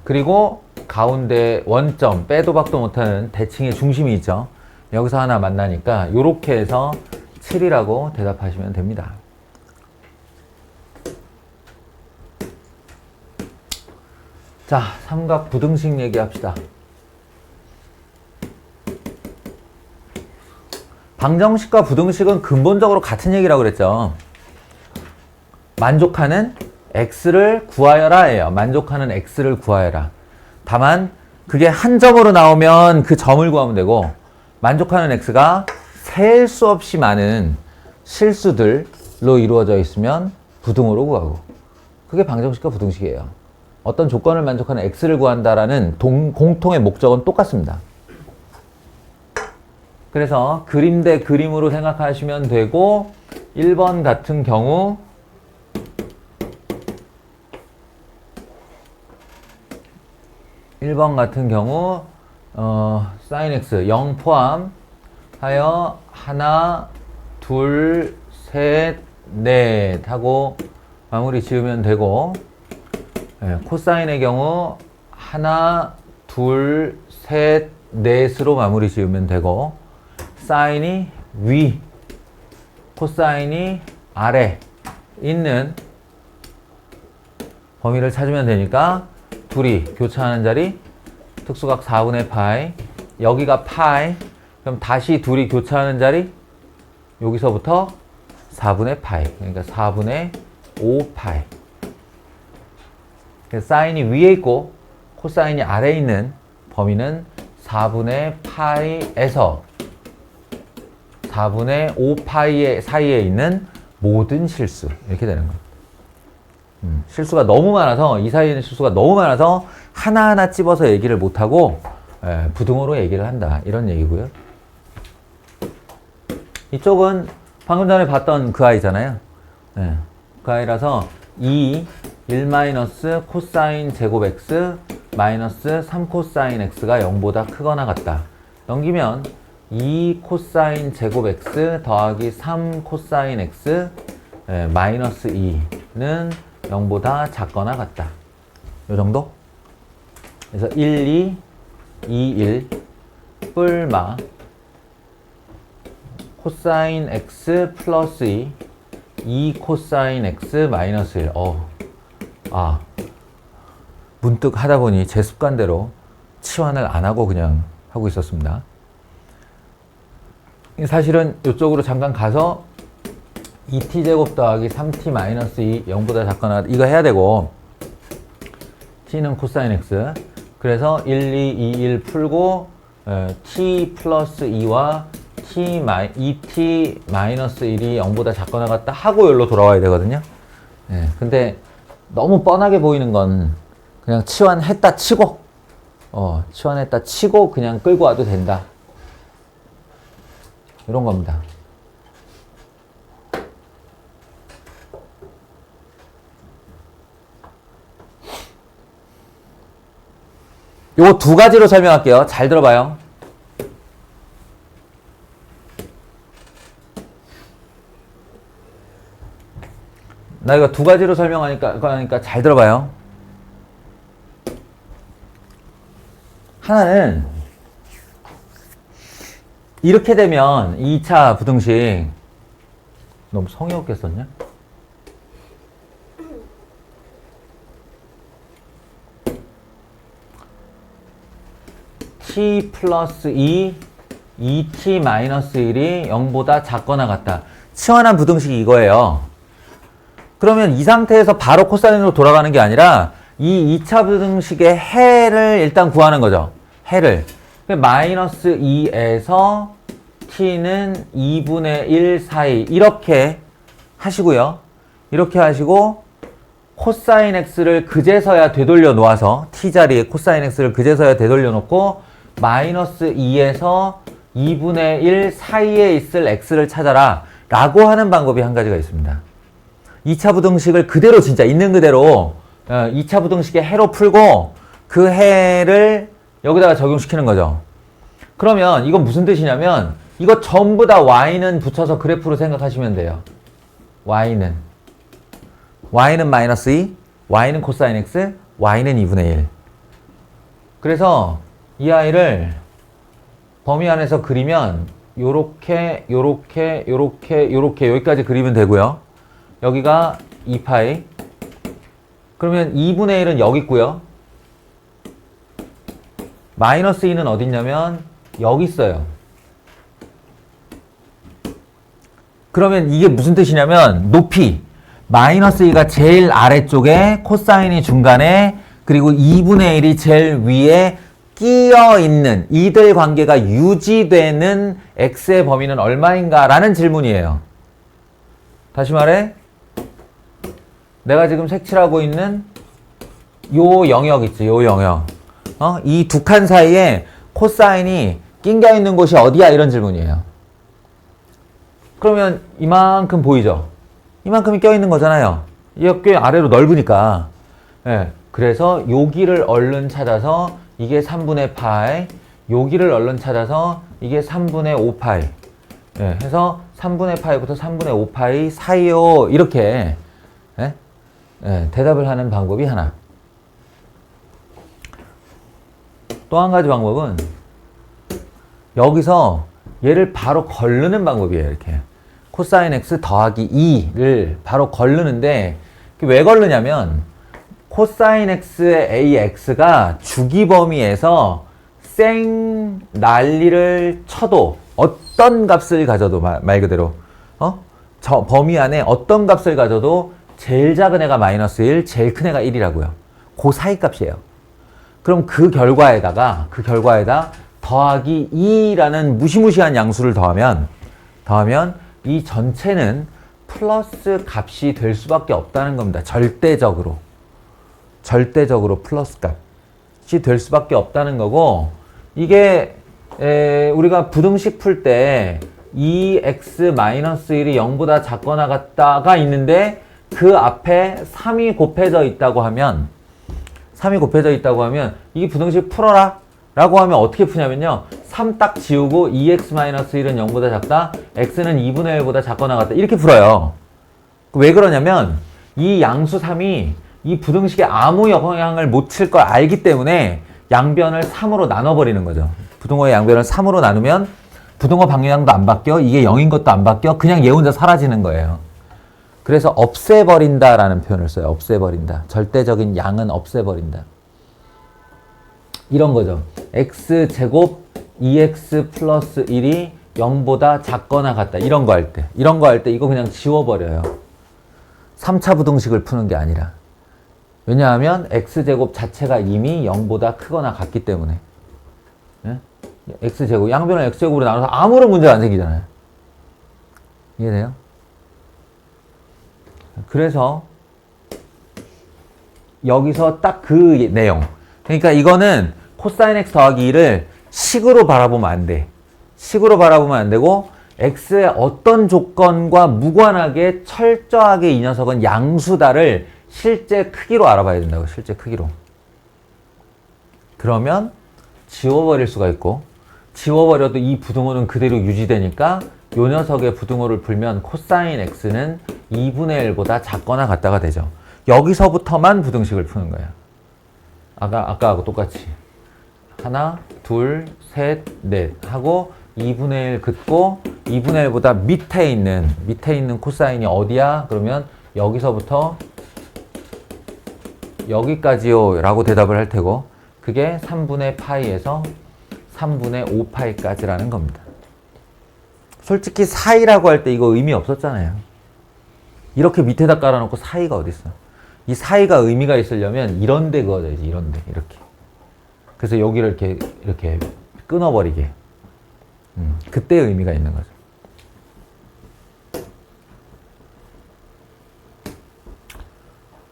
그리고 가운데 원점 빼도 박도 못하는 대칭의 중심이 있죠. 여기서 하나 만나니까 이렇게 해서 7이라고 대답하시면 됩니다. 자, 삼각 부등식 얘기합시다. 방정식과 부등식은 근본적으로 같은 얘기라고 그랬죠. 만족하는 x를 구하여라예요. 만족하는 x를 구하여라. 다만 그게 한 점으로 나오면 그 점을 구하면 되고 만족하는 x가 셀 수 없이 많은 실수들로 이루어져 있으면 부등호로 구하고 그게 방정식과 부등식이에요. 어떤 조건을 만족하는 x를 구한다라는 공통의 목적은 똑같습니다. 그래서 그림 대 그림으로 생각하시면 되고 1번 같은 경우 sin x 0 포함하여 하나, 둘, 셋, 넷 하고 마무리 지으면 되고 코사인의 경우 하나, 둘, 셋, 넷으로 마무리 지으면 되고 사인이 위, 코사인이 아래 있는 범위를 찾으면 되니까 둘이 교차하는 자리 특수각 4분의 파이 여기가 파이 그럼 다시 둘이 교차하는 자리 여기서부터 4분의 파이 그러니까 4분의 5파이 사인이 위에 있고 코사인이 아래에 있는 범위는 4분의 파이에서 4분의 5파이 사이에 있는 모든 실수 이렇게 되는 거예요. 실수가 너무 많아서 이 사이에 있는 실수가 너무 많아서 하나하나 찝어서 얘기를 못하고 부등호로 얘기를 한다 이런 얘기고요. 이쪽은 방금 전에 봤던 그 아이잖아요. 그 아이라서 1 코사인 제곱 x 마이너스 3 코사인 x가 0보다 크거나 같다. 넘기면 2 코사인 제곱 x 더하기 3 코사인 x 마이너스 2는 0보다 작거나 같다. 요 정도? 그래서 1, 2, 2, 1 뿔마 코사인 x 플러스 2 2 코사인 x 마이너스 1 문득 하다 보니 제 습관대로 치환을 안 하고 그냥 하고 있었습니다. 사실은 이쪽으로 잠깐 가서 2t제곱 더하기 3t 마이너스 2 0보다 작거나 이거 해야 되고 t는 코사인 x 그래서 1, 2, 2, 1 풀고 t 플러스 2와 2t 마이너스 1이 0보다 작거나 같다 하고 여기로 돌아와야 되거든요. 근데 너무 뻔하게 보이는 건 그냥 치환했다 치고 치환했다 치고 그냥 끌고 와도 된다. 이런 겁니다. 요거 두 가지로 설명할게요. 잘 들어봐요. 나 이거 두 가지로 설명하니까 잘 들어봐요. 하나는 이렇게 되면 2차 부등식 너무 성의 없게 썼냐? t 플러스 2, 2t 마이너스 1이 0보다 작거나 같다. 치환한 부등식이 이거예요. 그러면 이 상태에서 바로 코사인으로 돌아가는 게 아니라 이 2차 부등식의 해를 일단 구하는 거죠. 해를. 마이너스 2에서 t는 2분의 1 사이 이렇게 하시고요. 이렇게 하시고 코사인 x를 그제서야 되돌려 놓아서 t 자리에 코사인 x를 그제서야 되돌려 놓고 마이너스 2에서 2분의 1 사이에 있을 x를 찾아라 라고 하는 방법이 한 가지가 있습니다. 2차 부등식을 그대로 진짜 있는 그대로 2차 부등식의 해로 풀고 그 해를 여기다가 적용시키는 거죠. 그러면 이건 무슨 뜻이냐면 이거 전부 다 y는 붙여서 그래프로 생각하시면 돼요. y는 마이너스 2, y는 코사인 x, y는 2분의 1. 그래서 이 아이를 범위 안에서 그리면 요렇게 여기까지 그리면 되고요. 여기가 2파이. 그러면 2분의 1은 여기 있고요. 마이너스 2는 어디 있냐면 여기 있어요. 그러면 이게 무슨 뜻이냐면 높이 마이너스 2가 제일 아래쪽에 코사인이 중간에 그리고 2분의 1이 제일 위에 끼어 있는 이들 관계가 유지되는 x의 범위는 얼마인가 라는 질문이에요. 다시 말해 내가 지금 색칠하고 있는 요 영역 있지, 요 영역. 이 두 칸 사이에 코사인이 낑겨 있는 곳이 어디야? 이런 질문이에요. 그러면 이만큼 보이죠? 이만큼이 껴 있는 거잖아요. 이게 꽤 아래로 넓으니까. 예, 그래서 여기를 얼른 찾아서 이게 3분의 파이, 여기를 얼른 찾아서 이게 3분의 5파이. 예, 해서 3분의 파이부터 3분의 5파이 사이요. 이렇게 대답을 하는 방법이 하나. 또 한 가지 방법은 여기서 얘를 바로 걸르는 방법이에요. 이렇게 코사인 x 더하기 2를 바로 걸르는데 왜 걸르냐면 코사인 x의 ax가 주기 범위에서 생 난리를 쳐도 어떤 값을 가져도 말 그대로 저 범위 안에 어떤 값을 가져도 제일 작은 애가 마이너스 1, 제일 큰 애가 1이라고요. 그 사이 값이에요. 그럼 그 결과에다 더하기 2라는 무시무시한 양수를 더하면 이 전체는 플러스 값이 될 수밖에 없다는 겁니다. 절대적으로 플러스 값이 될 수밖에 없다는 거고, 이게 우리가 부등식 풀 때 2x-1이 0보다 작거나 같다가 있는데 그 앞에 3이 곱해져 있다고 하면 이 부등식 풀어라 라고 하면 어떻게 푸냐면요, 3 딱 지우고 2x-1은 0보다 작다, x는 2분의 1보다 작거나 같다 이렇게 풀어요. 왜 그러냐면 이 양수 3이 이 부등식에 아무 영향을 못 칠 걸 알기 때문에 양변을 3으로 나눠버리는 거죠. 부등호의 양변을 3으로 나누면 부등호 방향도 안 바뀌어, 이게 0인 것도 안 바뀌어, 그냥 얘 혼자 사라지는 거예요. 그래서 없애버린다라는 표현을 써요. 없애버린다. 절대적인 양은 없애버린다. 이런 거죠. x제곱 2x 플러스 1이 0보다 작거나 같다. 이런 거 할 때 이거 그냥 지워버려요. 3차 부등식을 푸는 게 아니라. 왜냐하면 x제곱 자체가 이미 0보다 크거나 같기 때문에. 예? x제곱, 양변을 x제곱으로 나눠서 아무런 문제가 안 생기잖아요. 이해돼요? 그래서 여기서 딱 그 내용. 그러니까 이거는 코사인 x 더하기 2를 식으로 바라보면 안 돼. 식으로 바라보면 안 되고 x의 어떤 조건과 무관하게 철저하게 이 녀석은 양수다를 실제 크기로 알아봐야 된다고. 실제 크기로. 그러면 지워버릴 수가 있고 지워버려도 이 부등호는 그대로 유지되니까 요 녀석의 부등호를 풀면 코사인 x는 2분의 1보다 작거나 같다가 되죠. 여기서부터만 부등식을 푸는 거예요. 아까하고 똑같이. 하나, 둘, 셋, 넷 하고 2분의 1 긋고 2분의 1보다 밑에 있는 코사인이 어디야? 그러면 여기서부터 여기까지요 라고 대답을 할 테고 그게 3분의 파이에서 3분의 5파이까지라는 겁니다. 솔직히 사이라고 할 때 이거 의미 없었잖아요. 이렇게 밑에다 깔아놓고 사이가 어딨어. 이 사이가 의미가 있으려면 이런 데 그어져야지. 이런 데 이렇게. 그래서 여기를 이렇게 끊어버리게. 그때 의미가 있는 거죠.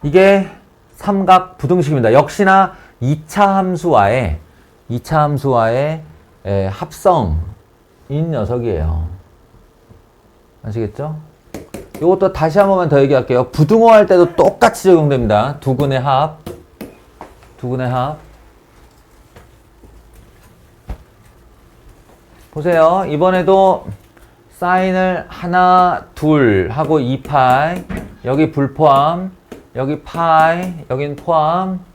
이게 삼각 부등식입니다. 역시나 2차 함수와의 합성인 녀석이에요. 아시겠죠? 이것도 다시 한 번만 더 얘기할게요. 부등호 할 때도 똑같이 적용됩니다. 두근의 합. 보세요. 이번에도 사인을 하나, 둘 하고 2파이, 여기 불포함, 여기 파이, 여긴 포함,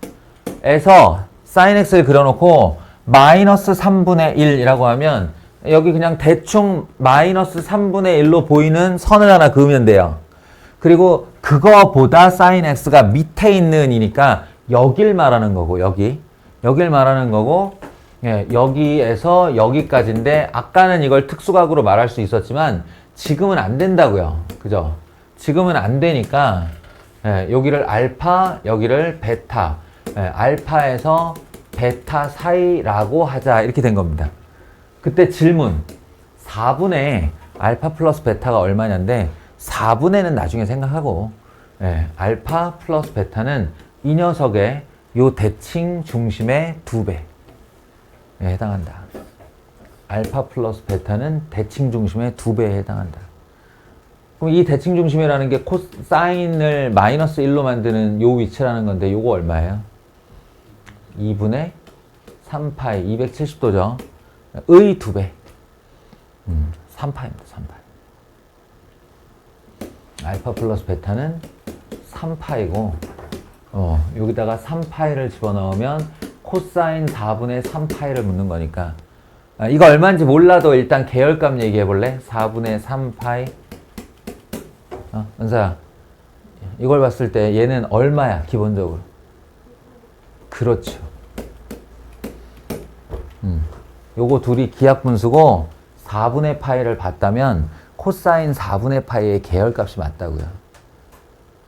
에서 sin x를 그려놓고 마이너스 3분의 1이라고 하면 여기 그냥 대충 마이너스 3분의 1로 보이는 선을 하나 그으면 돼요. 그리고 그거보다 sin x가 밑에 있는 이니까 여길 말하는 거고 여길 말하는 거고 예, 여기에서 여기까지인데 아까는 이걸 특수각으로 말할 수 있었지만 지금은 안 된다고요. 그죠? 지금은 안 되니까 예, 여기를 알파, 여기를 베타, 예, 알파에서 베타 사이라고 하자 이렇게 된 겁니다. 그때 질문 4분의 알파 플러스 베타가 얼마냐인데 4분의는 나중에 생각하고 예, 알파 플러스 베타는 이 녀석의 요 대칭 중심의 2배 에 해당한다. 알파 플러스 베타는 대칭 중심의 2배에 해당한다. 그럼 이 대칭 중심이라는 게 코사인을 마이너스 1로 만드는 요 위치라는 건데 요거 얼마예요? 2분의 3파이 270도죠. 의 2배 3파입니다. 3파. 알파 플러스 베타는 3파이고 여기다가 3파이를 집어넣으면 코사인 4분의 3파이를 묻는 거니까 이거 얼마인지 몰라도 일단 계열값 얘기해 볼래? 4분의 3파이 은사야 이걸 봤을 때 얘는 얼마야 기본적으로? 그렇죠. 요거 둘이 기하분수고 4분의 파이를 봤다면 코사인 4분의 파이의 계열값이 맞다고요.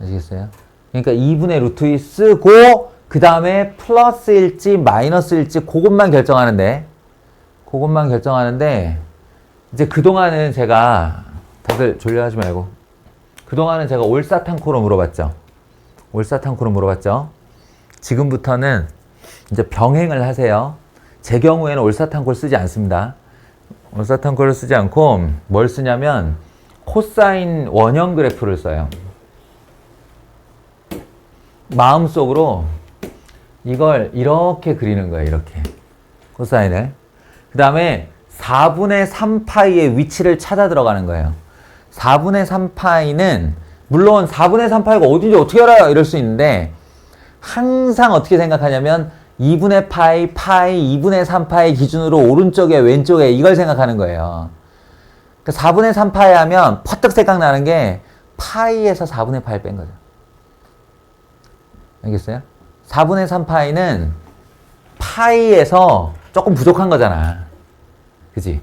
아시겠어요? 그러니까 2분의 루트 2 쓰고 그 다음에 플러스일지 마이너스일지 그것만 결정하는데 이제 그동안은 제가 다들 졸려하지 말고 그동안은 제가 올사탕코로 물어봤죠. 지금부터는 이제 병행을 하세요. 제 경우에는 올사탕코를 쓰지 않습니다. 올사탕코를 쓰지 않고 뭘 쓰냐면 코사인 원형 그래프를 써요. 마음속으로 이걸 이렇게 그리는 거예요. 이렇게 코사인을. 그 다음에 4분의 3파이의 위치를 찾아 들어가는 거예요. 4분의 3파이는 물론 4분의 3파이가 어딘지 어떻게 알아요? 이럴 수 있는데 항상 어떻게 생각하냐면 2분의 파이, 2분의 3파이 기준으로 오른쪽에 왼쪽에 이걸 생각하는 거예요. 그러니까 4분의 3파이 하면 퍼뜩 생각나는 게 파이에서 4분의 파이 뺀 거죠. 알겠어요? 4분의 3파이는 파이에서 조금 부족한 거잖아. 그지?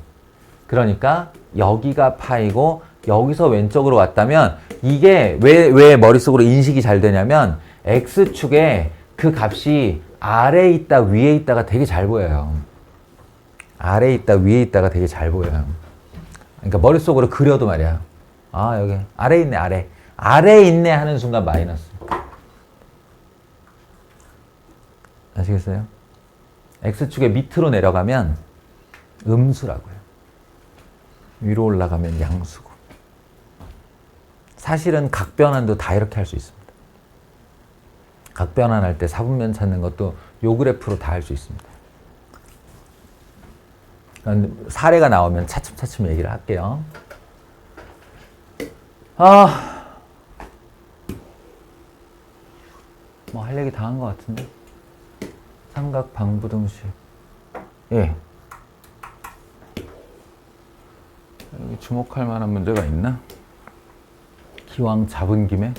그러니까 여기가 파이고 여기서 왼쪽으로 왔다면 이게 왜 머릿속으로 인식이 잘 되냐면 X축에 그 값이 아래에 있다 위에 있다가 되게 잘 보여요. 아래에 있다 위에 있다가 되게 잘 보여요. 그러니까 머릿속으로 그려도 말이야. 아 여기 아래에 있네 아래에 있네 하는 순간 마이너스. 아시겠어요? x축의 밑으로 내려가면 음수라고요. 위로 올라가면 양수고. 사실은 각변환도 다 이렇게 할 수 있습니다. 각변환 할 때 사분면 찾는 것도 요 그래프로 다 할 수 있습니다. 사례가 나오면 차츰차츰 얘기를 할게요. 뭐 할 얘기 다 한 것 같은데. 삼각 방부등식. 예. 여기 주목할 만한 문제가 있나? 기왕 잡은 김에.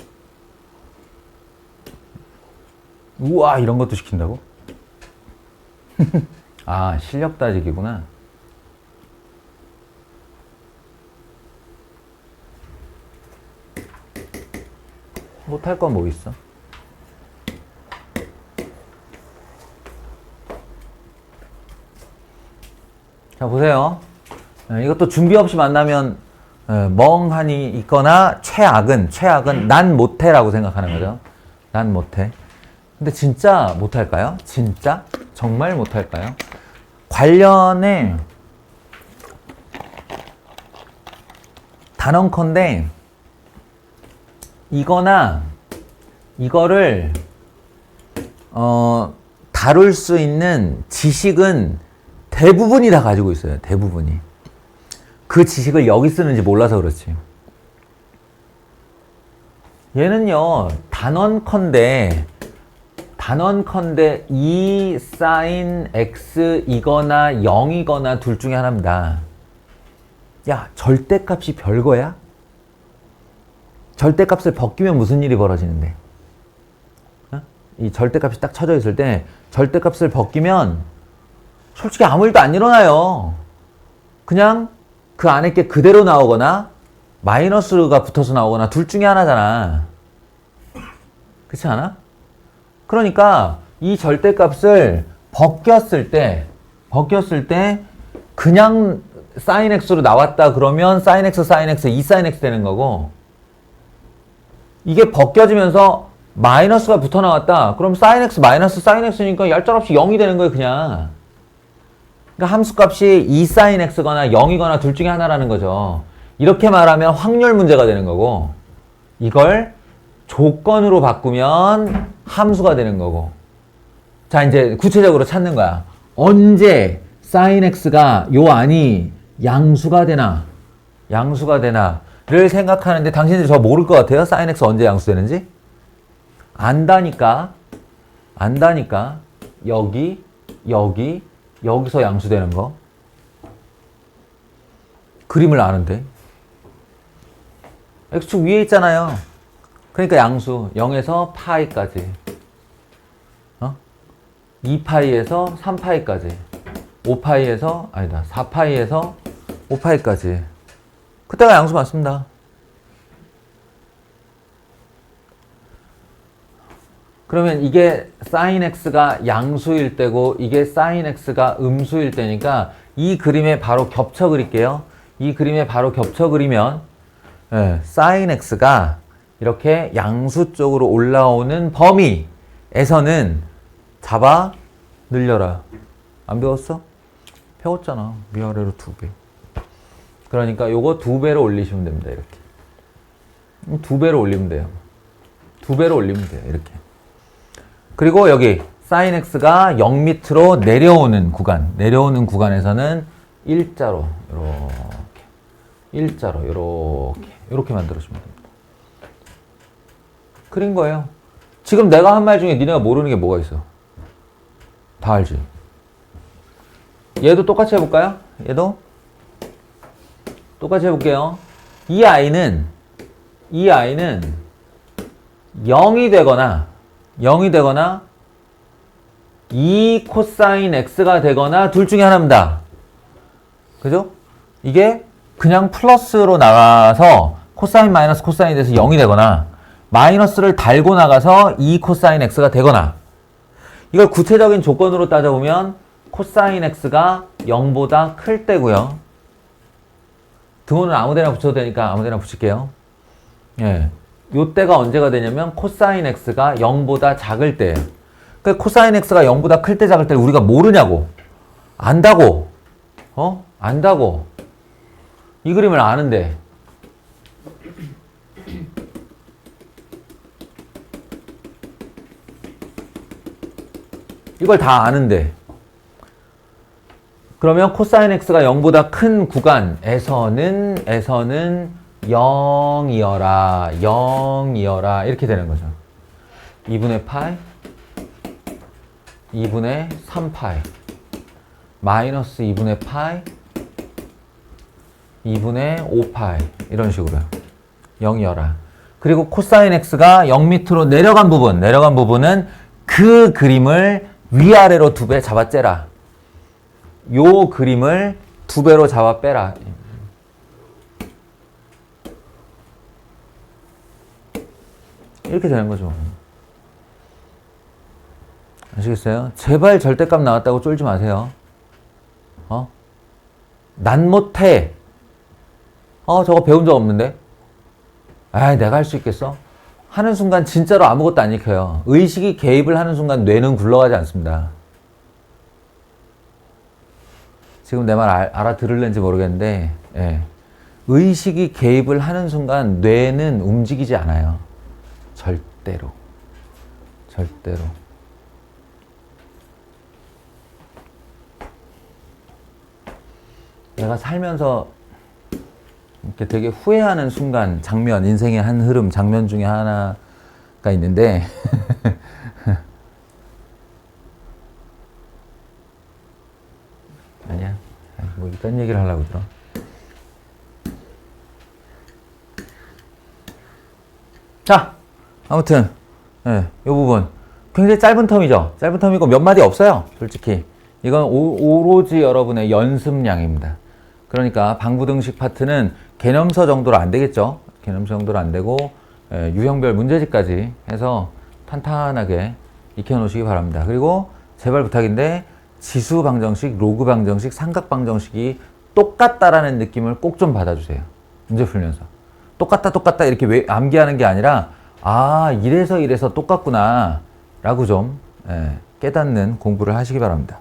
우와, 이런 것도 시킨다고? 아, 실력 따지기구나. 못할 건 뭐 있어? 자, 보세요. 이것도 준비 없이 만나면 멍하니 있거나 최악은 난 못해라고 생각하는 거죠. 난 못해. 근데 진짜 못할까요? 진짜? 정말 못할까요? 관련해 단언컨대 이거나 이거를 다룰 수 있는 지식은 대부분이 다 가지고 있어요. 대부분이. 그 지식을 여기 쓰는지 몰라서 그렇지. 얘는요, 단언컨대 2 sin x 이거나 0이거나 둘 중에 하나입니다. 야, 절대값이 별거야? 절대값을 벗기면 무슨 일이 벌어지는데? 이 절대값이 딱 쳐져 있을 때 절대값을 벗기면 솔직히 아무 일도 안 일어나요. 그냥 그 안에 게 그대로 나오거나 마이너스가 붙어서 나오거나 둘 중에 하나잖아. 그렇지 않아? 그러니까 이 절대값을 벗겼을 때 그냥 sin x로 나왔다 그러면 sin x, 2 sin x 되는 거고, 이게 벗겨지면서 마이너스가 붙어 나왔다 그럼 sin x 마이너스 sin x니까 얄짤없이 0이 되는 거예요. 그냥. 그러니까 함수값이 2 sin x거나 0이거나 둘 중에 하나라는 거죠. 이렇게 말하면 확률 문제가 되는 거고, 이걸 조건으로 바꾸면 함수가 되는 거고. 자, 이제 구체적으로 찾는 거야. 언제 sin x가 요 안이 양수가 되나 를 생각하는데, 당신들이 저 모를 것 같아요? sin x 언제 양수 되는지? 안다니까 여기서 양수 되는 거. 그림을 아는데. x축 위에 있잖아요. 그러니까 양수 0에서 파이까지, 2파이에서 3파이까지, 4파이에서 5파이까지. 그때가 양수 맞습니다. 그러면 이게 sin x가 양수일 때고 이게 sin x가 음수일 때니까 이 그림에 바로 겹쳐 그릴게요. 이 그림에 바로 겹쳐 그리면 sin x가 이렇게 양수 쪽으로 올라오는 범위에서는 잡아 늘려라. 안 배웠어? 배웠잖아. 위아래로 2배. 그러니까 요거 2배로 올리시면 됩니다. 이렇게. 2배로 올리면 돼요. 2배로 올리면 돼요. 이렇게. 그리고 여기 sin x가 0 밑으로 내려오는 구간에서는 일자로 이렇게 만들어주면 됩니다. 그린 거예요. 지금 내가 한 말 중에 니네가 모르는 게 뭐가 있어? 다 알지? 얘도 똑같이 해볼까요? 얘도 똑같이 해볼게요. 이 아이는 0이 되거나 2 코사인 x가 되거나 둘 중에 하나입니다. 그죠? 이게 그냥 플러스로 나가서 코사인 마이너스 코사인이 돼서 0이 되거나, 마이너스를 달고 나가서 2 코사인 x가 되거나. 이걸 구체적인 조건으로 따져보면 코사인 x가 0보다 클 때고요. 등호는 아무데나 붙여도 되니까 아무데나 붙일게요. 예. 요 때가 언제가 되냐면 코사인 x가 0보다 작을 때예요. 그러니까 코사인 x가 0보다 클 때 작을 때 우리가 모르냐고. 안다고. 안다고. 이 그림을 아는데. 이걸 다 아는데. 그러면 코사인 x가 0보다 큰 구간에서는 0이어라. 0이어라. 이렇게 되는 거죠. 2분의 파이 2분의 3파이 마이너스 2분의 파이 2분의 5파이 이런 식으로요. 0이어라. 그리고 코사인 x가 0 밑으로 내려간 부분은 그 그림을 위아래로 2배 잡아 째라. 요 그림을 2배로 잡아 빼라. 이렇게 되는 거죠. 아시겠어요? 제발 절대값 나왔다고 쫄지 마세요. 난 못해. 저거 배운 적 없는데? 내가 할 수 있겠어? 하는 순간 진짜로 아무것도 안 익혀요. 의식이 개입을 하는 순간 뇌는 굴러가지 않습니다. 지금 내 말 알아들을는지 모르겠는데, 의식이 개입을 하는 순간 뇌는 움직이지 않아요. 절대로. 내가 살면서 이렇게 되게 후회하는 순간, 장면, 인생의 한 흐름, 장면 중에 하나가 있는데, 아니야. 뭐 이딴 얘기를 하려고 들어. 자, 아무튼, 이 부분. 굉장히 짧은 텀이죠. 짧은 텀이고 몇 마디 없어요. 솔직히. 이건 오로지 여러분의 연습량입니다. 그러니까 방부등식 파트는 개념서 정도로 안 되겠죠. 개념서 정도로 안 되고 유형별 문제집까지 해서 탄탄하게 익혀놓으시기 바랍니다. 그리고 제발 부탁인데 지수 방정식, 로그 방정식, 삼각 방정식이 똑같다라는 느낌을 꼭 좀 받아주세요. 문제 풀면서. 똑같다 이렇게 암기하는 게 아니라 이래서 똑같구나 라고 좀 깨닫는 공부를 하시기 바랍니다.